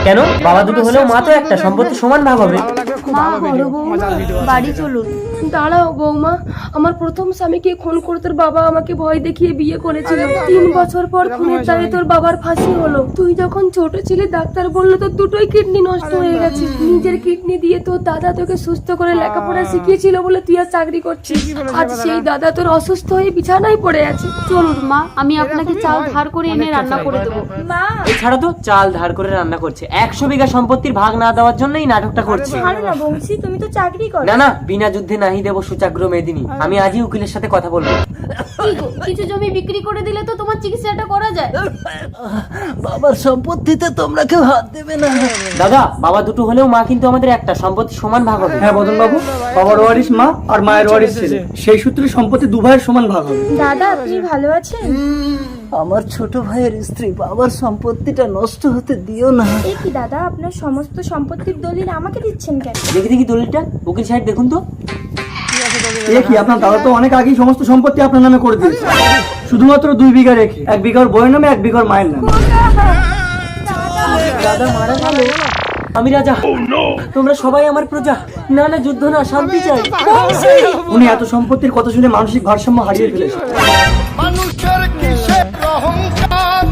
কেন? বাবা দুটো হলেও মা তো একটা, সম্পত্তি সমান ভাগ হবে। মা বড় বৌমা বাড়ি চলুন। দাঁড়াও বৌমা, আমার প্রথম স্বামীকে খুন করে তোর বাবা আমাকে ভয় দেখিয়ে বিয়ে করেছিল। 3 বছর পর খুনের দায়ে তোর বাবার ফাঁসি হলো। তুই যখন ছোট ছিলি ডাক্তার বললো তোর দুটোই কিডনি নষ্ট হয়ে গেছে। নিজের কিডনি দিয়ে তোর দাদা তোকে সুস্থ করে লেখাপড়া শিখিয়েছিল বলে তুই আর চাকরি করছিস। আজ সেই দাদা তোর অসুস্থ হয়ে বিছানায় পড়ে আছে। চলুন মা, আমি আপনাকে চাল ধার করে এনে রান্না করে দেবো। মা এছাড়া তো চাল ধার করে রান্না করছে, 100 বিঘা সম্পত্তির ভাগ না দেওয়ার জন্যই নাটকটা করছে। ছাড়ো না বংশী, তুমি তো চাকরি করো। না না, বিনা যুদ্ধে নাহি দেব সুচাগ্র মেদিনী। আমি আজই উকিলের সাথে কথা বলবো। কি গো, কিছু জমি বিক্রি করে দিলে তো তোমার চিকিৎসাটা করা যায়। বাবার সম্পত্তিতে তোমরা কেউ হাত দেবে না। দাদা, বাবা দুটো হলেও মা কিন্তু আমাদের একটা, সম্পত্তি সমান ভাগ হবে। হ্যাঁ বদন বাবু, বাবার ওয়ারিশ মা আর মায়ের ওয়ারিশ ছেলে, সেই সূত্রে সম্পত্তি দু ভাইয়ের সমান ভাগ হবে। দাদা আপনি ভালো আছেন? আমার ছোট ভাইয়ের স্ত্রী, বাবার সম্পত্তিটা নষ্ট হতে দিও না। এই কি দাদা, আপনার সমস্ত সম্পত্তির দলিল আমাকে দিচ্ছেন কেন? দেখি দেখি দলিলটা, উকিল সাহেব দেখুন তো। এ কি, আপনার দাদা তো অনেক আগেই সমস্ত সম্পত্তি আপনার নামে করে দিয়েছে, শুধুমাত্র 2 বিঘা রেখে। 1 বিঘা ওর বউয়ের নামে, 1 বিঘা ওর মায়ের নামে। দাদা মারা গেল। আমি রাজা, তোমরা সবাই আমার প্রজা। না না, যুদ্ধ না, শান্তি চাই। উনি এত সম্পত্তির কথা শুনে মানসিক ভারসাম্য হারিয়ে ফেলেছে।